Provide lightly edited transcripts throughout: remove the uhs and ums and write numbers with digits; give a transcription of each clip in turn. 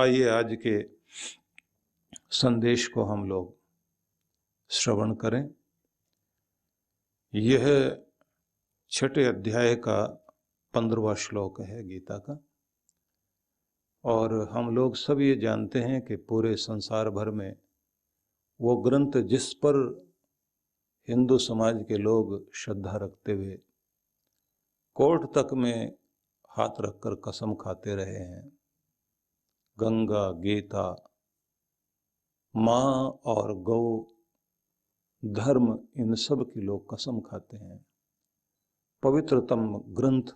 आइए आज के संदेश को हम लोग श्रवण करें। यह 6ठे अध्याय का 15वां श्लोक है गीता का। और हम लोग सब ये जानते हैं कि पूरे संसार भर में वो ग्रंथ जिस पर हिंदू समाज के लोग श्रद्धा रखते हुए कोर्ट तक में हाथ रखकर कसम खाते रहे हैं, गंगा, गीता, माँ और गौ, धर्म, इन सब की लोग कसम खाते हैं। पवित्रतम ग्रंथ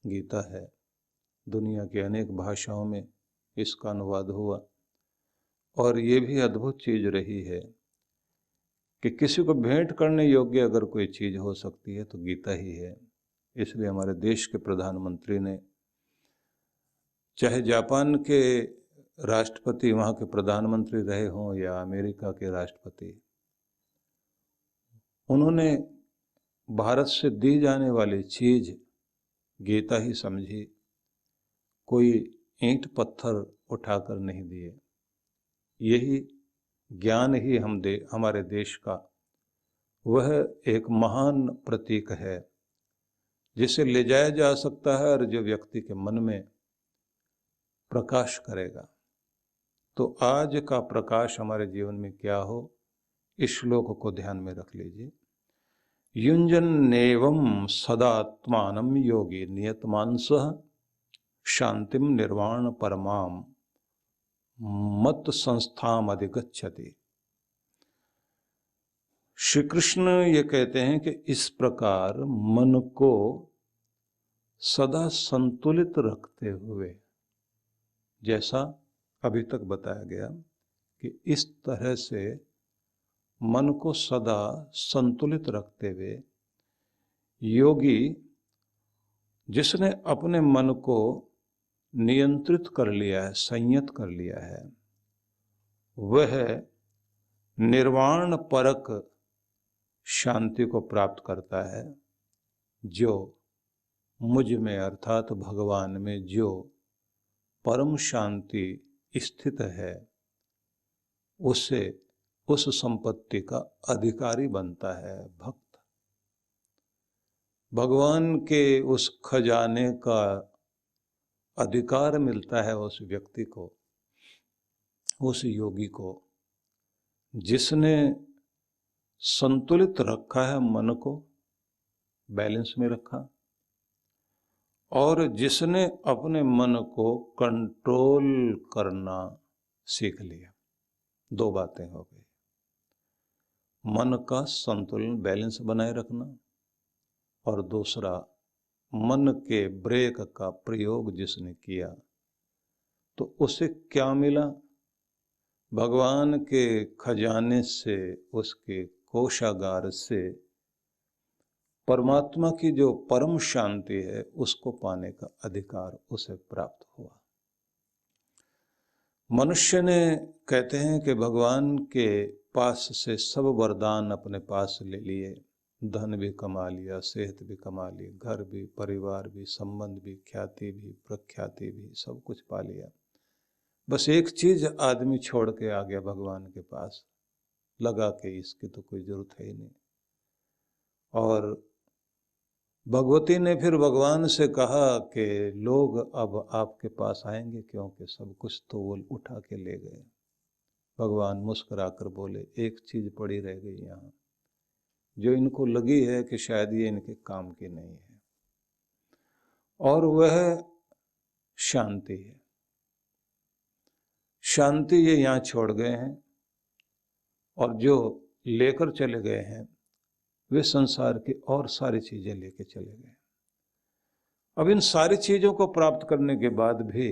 गीता है। दुनिया के अनेक भाषाओं में इसका अनुवाद हुआ और ये भी अद्भुत चीज रही है कि किसी को भेंट करने योग्य अगर कोई चीज हो सकती है तो गीता ही है। इसलिए हमारे देश के प्रधानमंत्री ने, चाहे जापान के राष्ट्रपति वहाँ के प्रधानमंत्री रहे हों या अमेरिका के राष्ट्रपति, उन्होंने भारत से दी जाने वाली चीज गीता ही समझी, कोई ईंट पत्थर उठाकर नहीं दिए। यही ज्ञान ही हमारे देश का वह एक महान प्रतीक है जिसे ले जाया जा सकता है और जो व्यक्ति के मन में प्रकाश करेगा। तो आज का प्रकाश हमारे जीवन में क्या हो, इस श्लोक को ध्यान में रख लीजिए। युञ्जन्नेवं सदात्मानं योगी नियतमानसः शांतिम निर्वाण परमाम मत संस्थाम अधिगच्छति। श्री कृष्ण ये कहते हैं कि इस प्रकार मन को सदा संतुलित रखते हुए, जैसा अभी तक बताया गया कि इस तरह से मन को सदा संतुलित रखते हुए योगी, जिसने अपने मन को नियंत्रित कर लिया है, संयत कर लिया है, वह निर्वाण परक शांति को प्राप्त करता है। जो मुझ में अर्थात भगवान में जो परम शांति स्थित है, उससे उस संपत्ति का अधिकारी बनता है भक्त। भगवान के उस खजाने का अधिकार मिलता है उस व्यक्ति को, उस योगी को, जिसने संतुलित रखा है, मन को बैलेंस में रखा, और जिसने अपने मन को कंट्रोल करना सीख लिया। दो बातें हो गई, मन का संतुलन बैलेंस बनाए रखना, और दूसरा मन के ब्रेक का प्रयोग जिसने किया तो उसे क्या मिला? भगवान के खजाने से, उसके कोषागार से परमात्मा की जो परम शांति है उसको पाने का अधिकार उसे प्राप्त हुआ। मनुष्य ने, कहते हैं कि भगवान के पास से सब वरदान अपने पास ले लिए, धन भी कमा लिया, सेहत भी कमा ली, घर भी, परिवार भी, संबंध भी, ख्याति भी, प्रख्याति भी, सब कुछ पा लिया। बस एक चीज आदमी छोड़ के आ गया भगवान के पास, लगा कि इसकी तो कोई जरूरत है ही नहीं। और भगवती ने फिर भगवान से कहा कि लोग अब आपके पास आएंगे क्योंकि सब कुछ तो वो उठा के ले गए। भगवान मुस्कुराकर बोले, एक चीज पड़ी रह गई यहाँ, जो इनको लगी है कि शायद ये इनके काम की नहीं है, और वह शांति है। शांति ये यहाँ छोड़ गए हैं, और जो लेकर चले गए हैं वे संसार की और सारी चीजें लेके चले गए। अब इन सारी चीजों को प्राप्त करने के बाद भी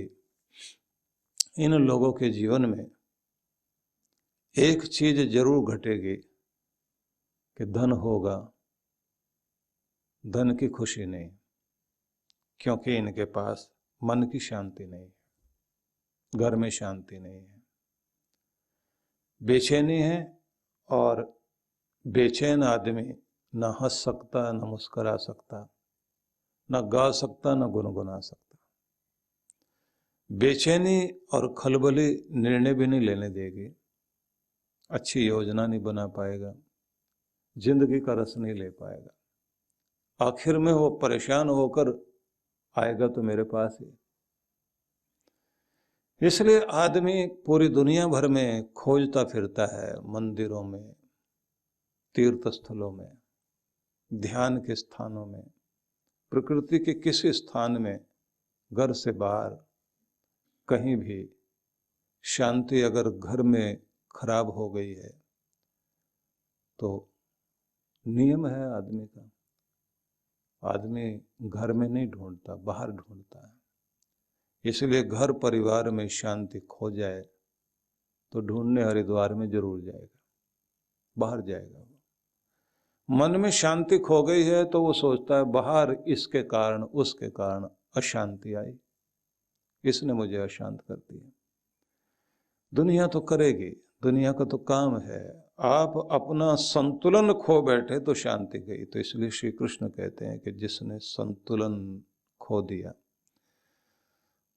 इन लोगों के जीवन में एक चीज जरूर घटेगी कि धन होगा, धन की खुशी नहीं, क्योंकि इनके पास मन की शांति नहीं है, घर में शांति नहीं है, बेचैनी है। और बेचैन आदमी ना हंस सकता, ना मुस्कुरा सकता, ना गा सकता, ना गुनगुना सकता। बेचैनी और खलबली निर्णय भी नहीं लेने देगी, अच्छी योजना नहीं बना पाएगा, जिंदगी का रस नहीं ले पाएगा। आखिर में वो परेशान होकर आएगा तो मेरे पास ही। इसलिए आदमी पूरी दुनिया भर में खोजता फिरता है, मंदिरों में, तीर्थ स्थलों में, ध्यान के स्थानों में, प्रकृति के किसी स्थान में, घर से बाहर कहीं भी शांति अगर घर में खराब हो गई है तो नियम है आदमी का, आदमी घर में नहीं ढूंढता, बाहर ढूंढता है। इसलिए घर परिवार में शांति खो जाए तो ढूंढने हरिद्वार में जरूर जाएगा, बाहर जाएगा। मन में शांति खो गई है तो वो सोचता है बाहर इसके कारण उसके कारण अशांति आई, इसने मुझे अशांत कर दिया। दुनिया तो करेगी, दुनिया का तो काम है। आप अपना संतुलन खो बैठे तो शांति गई। तो इसलिए श्री कृष्ण कहते हैं कि जिसने संतुलन खो दिया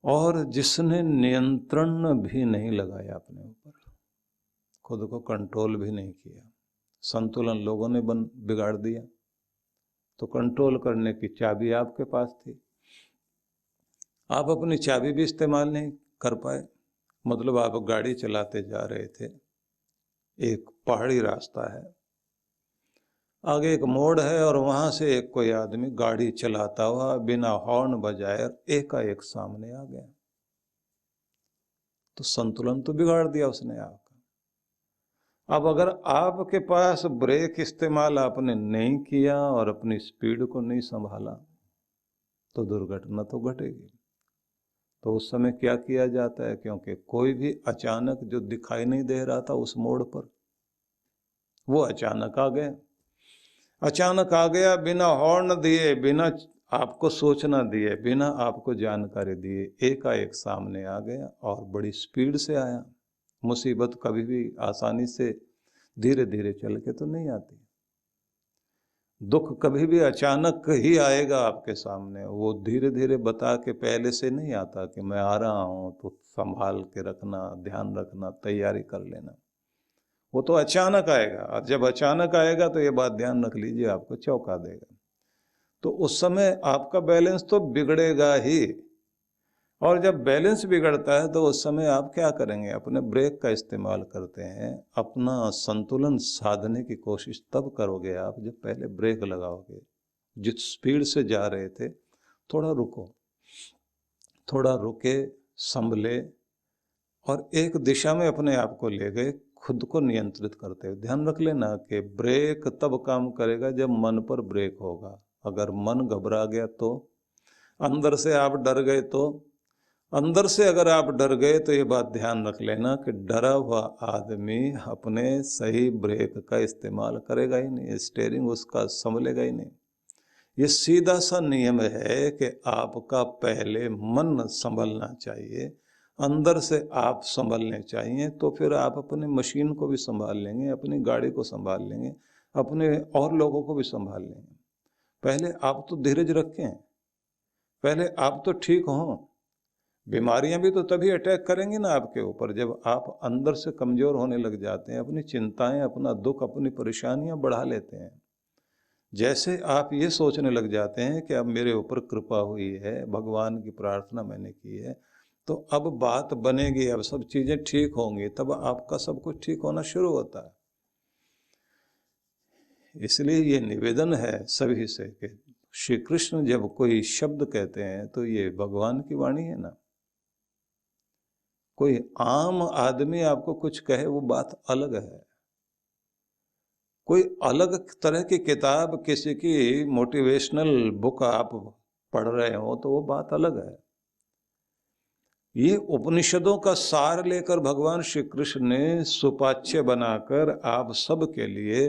और जिसने नियंत्रण भी नहीं लगाया अपने ऊपर, खुद को कंट्रोल भी नहीं किया, संतुलन लोगों ने बिगाड़ दिया, तो कंट्रोल करने की चाबी आपके पास थी, आप अपनी चाबी भी इस्तेमाल नहीं कर पाए। मतलब आप गाड़ी चलाते जा रहे थे, एक पहाड़ी रास्ता है, आगे एक मोड़ है और वहां से एक कोई आदमी गाड़ी चलाता हुआ बिना हॉर्न बजाए एकाएक सामने आ गया, तो संतुलन तो बिगाड़ दिया उसने आपका। अब अगर आपके पास ब्रेक इस्तेमाल आपने नहीं किया और अपनी स्पीड को नहीं संभाला तो दुर्घटना तो घटेगी। तो उस समय क्या किया जाता है, क्योंकि कोई भी अचानक जो दिखाई नहीं दे रहा था उस मोड़ पर, वो अचानक आ गया, अचानक आ गया, बिना हॉर्न दिए, बिना आपको सोचना दिए, बिना आपको जानकारी दिए, एकाएक सामने आ गया और बड़ी स्पीड से आया। मुसीबत कभी भी आसानी से धीरे धीरे चल के तो नहीं आती, दुख कभी भी अचानक ही आएगा आपके सामने, वो धीरे धीरे बता के पहले से नहीं आता कि मैं आ रहा हूं तो संभाल के रखना, ध्यान रखना, तैयारी कर लेना। वो तो अचानक आएगा, और जब अचानक आएगा तो ये बात ध्यान रख लीजिए, आपको चौंका देगा। तो उस समय आपका बैलेंस तो बिगड़ेगा ही, और जब बैलेंस बिगड़ता है तो उस समय आप क्या करेंगे, अपने ब्रेक का इस्तेमाल करते हैं। अपना संतुलन साधने की कोशिश तब करोगे आप जब पहले ब्रेक लगाओगे। जिस स्पीड से जा रहे थे थोड़ा रुको, थोड़ा रुके, संभले और एक दिशा में अपने आप को ले गए, खुद को नियंत्रित करते हुए। ध्यान रख लेना कि ब्रेक तब काम करेगा जब मन पर ब्रेक होगा। अगर मन घबरा गया तो, अंदर से आप डर गए तो, अंदर से अगर आप डर गए तो ये बात ध्यान रख लेना कि डरा हुआ आदमी अपने सही ब्रेक का इस्तेमाल करेगा ही नहीं, स्टीयरिंग उसका संभलेगा ही नहीं। ये सीधा सा नियम है कि आपका पहले मन संभलना चाहिए, अंदर से आप संभलने चाहिए, तो फिर आप अपनी मशीन को भी संभाल लेंगे, अपनी गाड़ी को संभाल लेंगे, अपने और लोगों को भी संभाल लेंगे। पहले आप तो धीरज रखें, पहले आप तो ठीक हों। बीमारियां भी तो तभी अटैक करेंगी ना आपके ऊपर जब आप अंदर से कमजोर होने लग जाते हैं, अपनी चिंताएं, अपना दुख, अपनी परेशानियां बढ़ा लेते हैं। जैसे आप ये सोचने लग जाते हैं कि अब मेरे ऊपर कृपा हुई है, भगवान की प्रार्थना मैंने की है, तो अब बात बनेगी, अब सब चीजें ठीक होंगी, तब आपका सब कुछ ठीक होना शुरू होता है। इसलिए ये निवेदन है सभी से कि श्री कृष्ण जब कोई शब्द कहते हैं तो ये भगवान की वाणी है ना। कोई आम आदमी आपको कुछ कहे वो बात अलग है, कोई अलग तरह की किताब, किसी की मोटिवेशनल बुक आप पढ़ रहे हो तो वो बात अलग है। ये उपनिषदों का सार लेकर भगवान श्री कृष्ण ने सुपाच्य बनाकर आप सब के लिए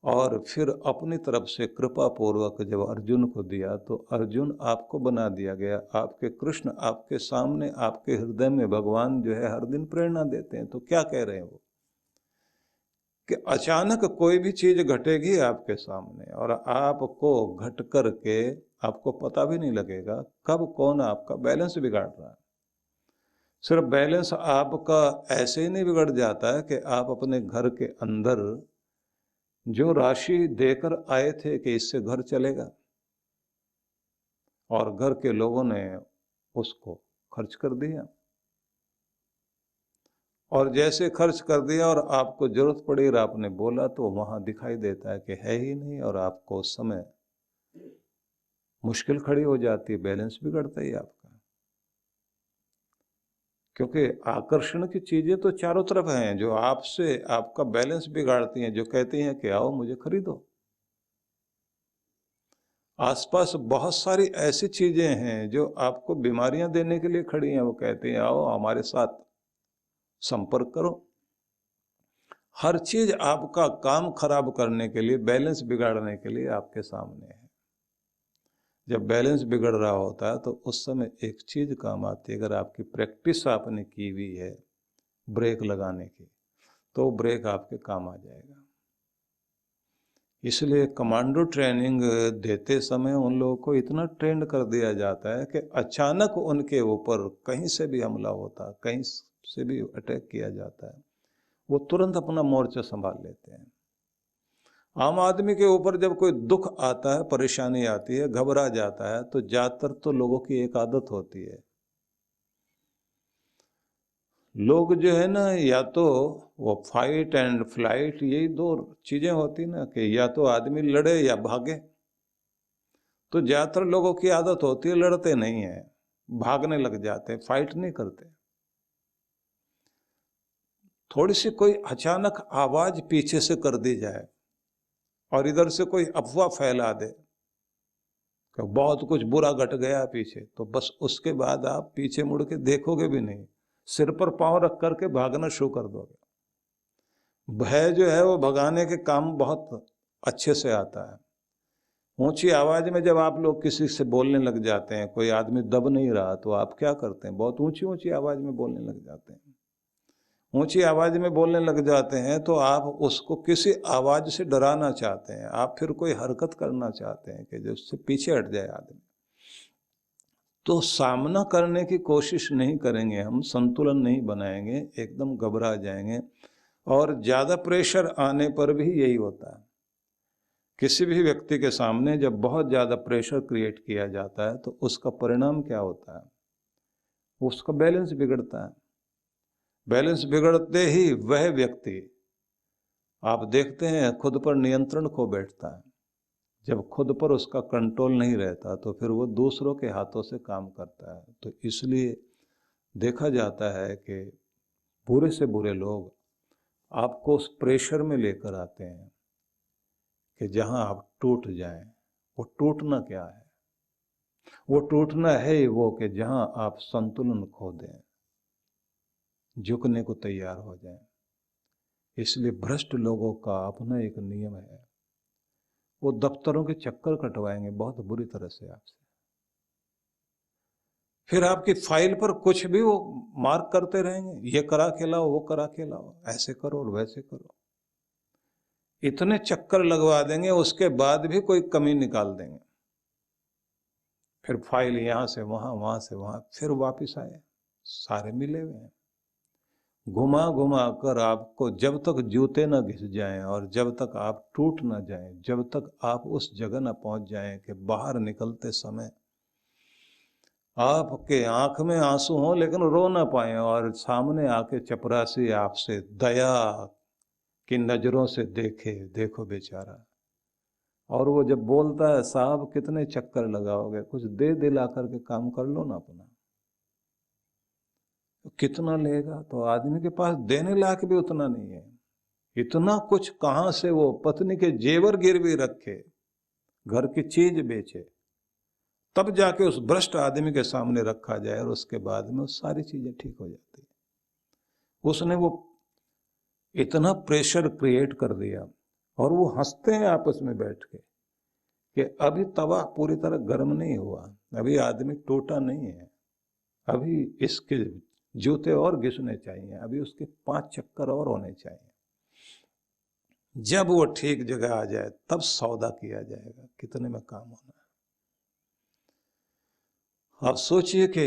और फिर अपनी तरफ से कृपा पूर्वक जब अर्जुन को दिया तो अर्जुन आपको बना दिया गया। आपके कृष्ण आपके सामने, आपके हृदय में भगवान जो है हर दिन प्रेरणा देते हैं। तो क्या कह रहे हैं वो कि अचानक कोई भी चीज घटेगी आपके सामने और आपको घट कर के आपको पता भी नहीं लगेगा कब कौन आपका बैलेंस बिगाड़ रहा है। सिर्फ बैलेंस आपका ऐसे ही नहीं बिगड़ जाता है कि आप अपने घर के अंदर जो राशि देकर आए थे कि इससे घर चलेगा, और घर के लोगों ने उसको खर्च कर दिया, और जैसे खर्च कर दिया और आपको जरूरत पड़ी और आपने बोला तो वहां दिखाई देता है कि है ही नहीं, और आपको उस समय मुश्किल खड़ी हो जाती है, बैलेंस बिगड़ता ही आपका। क्योंकि आकर्षण की चीजें तो चारों तरफ हैं जो आपसे आपका बैलेंस बिगाड़ती हैं, जो कहती हैं कि आओ मुझे खरीदो। आसपास बहुत सारी ऐसी चीजें हैं जो आपको बीमारियां देने के लिए खड़ी हैं, वो कहती हैं आओ हमारे साथ संपर्क करो। हर चीज आपका काम खराब करने के लिए, बैलेंस बिगाड़ने के लिए आपके सामने है। जब बैलेंस बिगड़ रहा होता है तो उस समय एक चीज काम आती है, अगर आपकी प्रैक्टिस आपने की हुई है ब्रेक लगाने की, तो ब्रेक आपके काम आ जाएगा। इसलिए कमांडो ट्रेनिंग देते समय उन लोगों को इतना ट्रेंड कर दिया जाता है कि अचानक उनके ऊपर कहीं से भी हमला होता है, कहीं से भी अटैक किया जाता है, वो तुरंत अपना मोर्चा संभाल लेते हैं। आम आदमी के ऊपर जब कोई दुख आता है, परेशानी आती है, घबरा जाता है, तो ज्यादातर तो लोगों की एक आदत होती है, लोग जो है ना, या तो वो फाइट एंड फ्लाइट, यही दो चीजें होती ना, कि या तो आदमी लड़े या भागे। तो ज्यादातर लोगों की आदत होती है लड़ते नहीं है, भागने लग जाते, फाइट नहीं करते। थोड़ी सी कोई अचानक आवाज पीछे से कर दी जाए और इधर से कोई अफवाह फैला दे कि बहुत कुछ बुरा घट गया पीछे, तो बस उसके बाद आप पीछे मुड़ के देखोगे भी नहीं, सिर पर पांव रख करके भागना शुरू कर दोगे। भय जो है वो भगाने के काम बहुत अच्छे से आता है। ऊंची आवाज में जब आप लोग किसी से बोलने लग जाते हैं, कोई आदमी दब नहीं रहा, तो आप क्या करते हैं, बहुत ऊंची ऊंची आवाज में बोलने लग जाते हैं। ऊंची आवाज में बोलने लग जाते हैं तो आप उसको किसी आवाज से डराना चाहते हैं, आप फिर कोई हरकत करना चाहते हैं कि जिससे पीछे हट जाए आदमी। तो सामना करने की कोशिश नहीं करेंगे, हम संतुलन नहीं बनाएंगे, एकदम घबरा जाएंगे। और ज्यादा प्रेशर आने पर भी यही होता है, किसी भी व्यक्ति के सामने जब बहुत ज्यादा प्रेशर क्रिएट किया जाता है तो उसका परिणाम क्या होता है, उसका बैलेंस बिगड़ता है। बैलेंस बिगड़ते ही वह व्यक्ति, आप देखते हैं, खुद पर नियंत्रण खो बैठता है। जब खुद पर उसका कंट्रोल नहीं रहता तो फिर वो दूसरों के हाथों से काम करता है। तो इसलिए देखा जाता है कि बुरे से बुरे लोग आपको उस प्रेशर में लेकर आते हैं कि जहां आप टूट जाएं। वो टूटना क्या है, वो टूटना है वो कि जहां आप संतुलन खो दें, झुकने को तैयार हो जाएं। इसलिए भ्रष्ट लोगों का अपना एक नियम है, वो दफ्तरों के चक्कर कटवाएंगे बहुत बुरी तरह से आपसे, फिर आपकी फाइल पर कुछ भी वो मार्क करते रहेंगे, ये करा के लाओ, वो करा के लाओ, ऐसे करो और वैसे करो, इतने चक्कर लगवा देंगे, उसके बाद भी कोई कमी निकाल देंगे। फिर फाइल यहां से वहां, वहां से वहां, फिर वापिस आए, सारे मिले हुए हैं। घुमा घुमा कर आपको, जब तक जूते न घिस जाएं और जब तक आप टूट न जाएं, जब तक आप उस जगह न पहुंच जाएं कि बाहर निकलते समय आपके आंख में आंसू हो लेकिन रो ना पाए, और सामने आके चपरासी आपसे दया की नजरों से देखे, देखो बेचारा, और वो जब बोलता है साहब कितने चक्कर लगाओगे, कुछ दे दिला करके काम कर लो ना अपना, तो कितना लेगा, तो आदमी के पास देने लायक भी उतना नहीं है। इतना कुछ कहां से वो पत्नी के जेवर गिरवी रखे, घर की चीज बेचे, तब जाके उस भ्रष्ट आदमी के सामने रखा जाए, और उसके बाद में सारी चीजें ठीक हो जाती है। उसने वो इतना प्रेशर क्रिएट कर दिया, और वो हंसते हैं आपस में बैठ के कि अभी तवा पूरी तरह गर्म नहीं हुआ, अभी आदमी टूटा नहीं है, अभी इसके जूते और घिसने चाहिए, अभी उसके 5 चक्कर और होने चाहिए। जब वो ठीक जगह आ जाए तब सौदा किया जाएगा कितने में काम होना है। आप सोचिए कि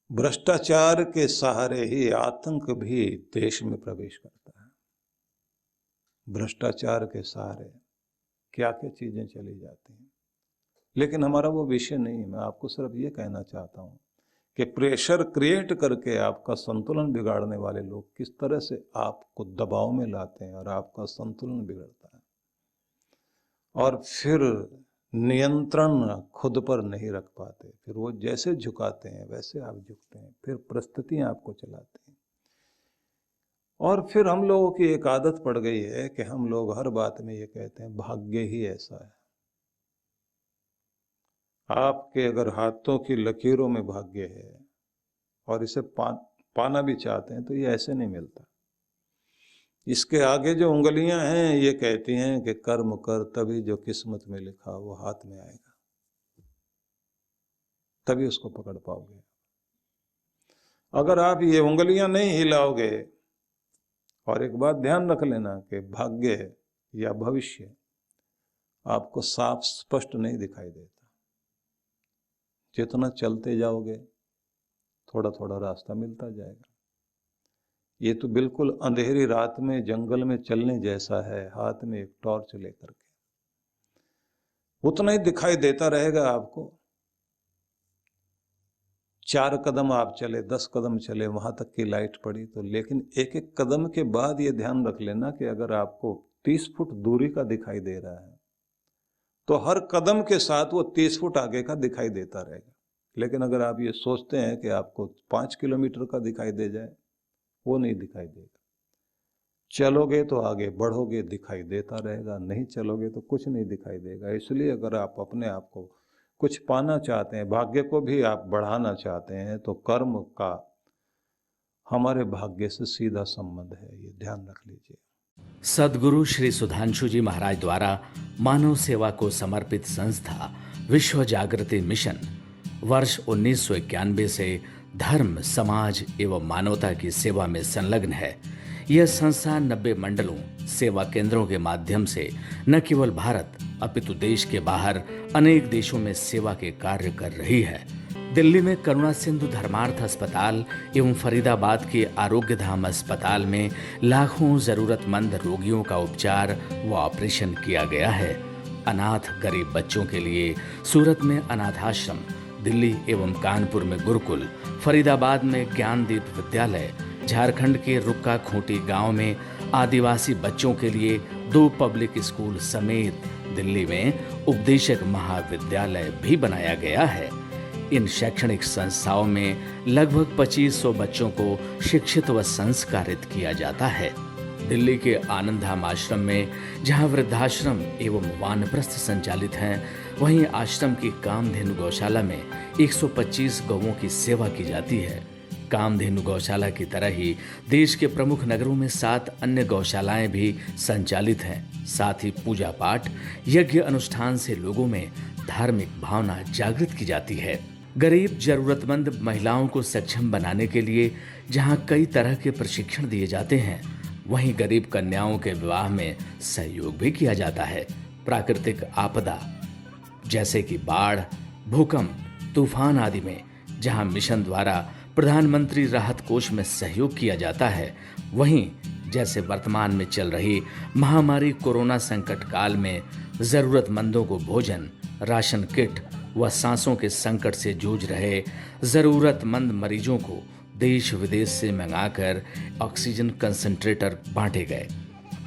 भ्रष्टाचार के सहारे ही आतंक भी देश में प्रवेश करता है। भ्रष्टाचार के सहारे क्या क्या चीजें चली जाती हैं, लेकिन हमारा वो विषय नहीं है। मैं आपको सिर्फ ये कहना चाहता हूँ कि प्रेशर क्रिएट करके आपका संतुलन बिगाड़ने वाले लोग किस तरह से आपको दबाव में लाते हैं और आपका संतुलन बिगड़ता है, और फिर नियंत्रण खुद पर नहीं रख पाते, फिर वो जैसे झुकाते हैं वैसे आप झुकते हैं, फिर परिस्थितियां आपको चलाती हैं। और फिर हम लोगों की एक आदत पड़ गई है कि हम लोग हर बात में ये कहते हैं भाग्य ही ऐसा है। आपके अगर हाथों की लकीरों में भाग्य है और इसे पाना भी चाहते हैं तो ये ऐसे नहीं मिलता। इसके आगे जो उंगलियां हैं ये कहती हैं कि कर्म कर, तभी जो किस्मत में लिखा वो हाथ में आएगा, तभी उसको पकड़ पाओगे। अगर आप ये उंगलियां नहीं हिलाओगे, और एक बात ध्यान रख लेना कि भाग्य या भविष्य आपको साफ स्पष्ट नहीं दिखाई देता। जितना चलते जाओगे थोड़ा थोड़ा रास्ता मिलता जाएगा। ये तो बिल्कुल अंधेरी रात में जंगल में चलने जैसा है, हाथ में एक टॉर्च लेकर के। उतना ही दिखाई देता रहेगा आपको। 4 कदम आप चले, 10 कदम चले, वहां तक की लाइट पड़ी तो, लेकिन एक एक कदम के बाद ये ध्यान रख लेना कि अगर आपको 30 फुट दूरी का दिखाई दे रहा है तो हर कदम के साथ वो 30 फुट आगे का दिखाई देता रहेगा। लेकिन अगर आप ये सोचते हैं कि आपको 5 किलोमीटर का दिखाई दे जाए, वो नहीं दिखाई देगा। चलोगे तो आगे बढ़ोगे, दिखाई देता रहेगा, नहीं चलोगे तो कुछ नहीं दिखाई देगा। इसलिए अगर आप अपने आप को कुछ पाना चाहते हैं, भाग्य को भी आप बढ़ाना चाहते हैं, तो कर्म का हमारे भाग्य से सीधा संबंध है, ये ध्यान रख लीजिए। सद्गुरु श्री सुधांशु जी महाराज द्वारा मानव सेवा को समर्पित संस्था विश्व जागृति मिशन वर्ष 1991 से धर्म, समाज एवं मानवता की सेवा में संलग्न है। यह संस्था 90 मंडलों, सेवा केंद्रों के माध्यम से न केवल भारत अपितु देश के बाहर अनेक देशों में सेवा के कार्य कर रही है। दिल्ली में करुणा सिंधु धर्मार्थ अस्पताल एवं फरीदाबाद के आरोग्य धाम अस्पताल में लाखों जरूरतमंद रोगियों का उपचार व ऑपरेशन किया गया है। अनाथ गरीब बच्चों के लिए सूरत में अनाथाश्रम, दिल्ली एवं कानपुर में गुरुकुल, फरीदाबाद में ज्ञानदीप विद्यालय, झारखंड के रुक्का खूंटी गांव में आदिवासी बच्चों के लिए 2 पब्लिक स्कूल समेत दिल्ली में उपदेशक महाविद्यालय भी बनाया गया है। इन शैक्षणिक संस्थाओं में लगभग 2500 बच्चों को शिक्षित व संस्कारित किया जाता है। दिल्ली के आनंदधाम आश्रम में जहां वृद्धाश्रम एवं वानप्रस्थ संचालित हैं, वहीं आश्रम की कामधेनु गौशाला में 125 गौओं की सेवा की जाती है। कामधेनु गौशाला की तरह ही देश के प्रमुख नगरों में 7 अन्य गौशालाएं भी संचालित हैं। साथ ही पूजा पाठ, यज्ञ अनुष्ठान से लोगों में धार्मिक भावना जागृत की जाती है। गरीब जरूरतमंद महिलाओं को सक्षम बनाने के लिए जहां कई तरह के प्रशिक्षण दिए जाते हैं, वहीं गरीब कन्याओं के विवाह में सहयोग भी किया जाता है। प्राकृतिक आपदा जैसे कि बाढ़, भूकंप, तूफान आदि में जहां मिशन द्वारा प्रधानमंत्री राहत कोष में सहयोग किया जाता है, वहीं जैसे वर्तमान में चल रही महामारी कोरोना संकट काल में जरूरतमंदों को भोजन, राशन किट व सांसों के संकट से जूझ रहे जरूरतमंद मरीजों को देश विदेश से मंगाकर ऑक्सीजन कंसंट्रेटर बांटे गए।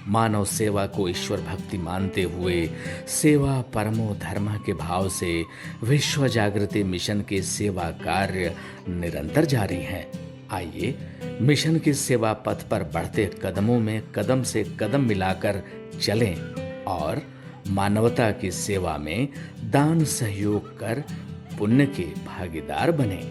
मानव सेवा को ईश्वर भक्ति मानते हुए सेवा परमो धर्म के भाव से विश्व जागृति मिशन के सेवा कार्य निरंतर जारी हैं। आइए मिशन के सेवा पथ पर बढ़ते कदमों में कदम से कदम मिलाकर चलें और मानवता की सेवा में दान सहयोग कर पुण्य के भागीदार बने।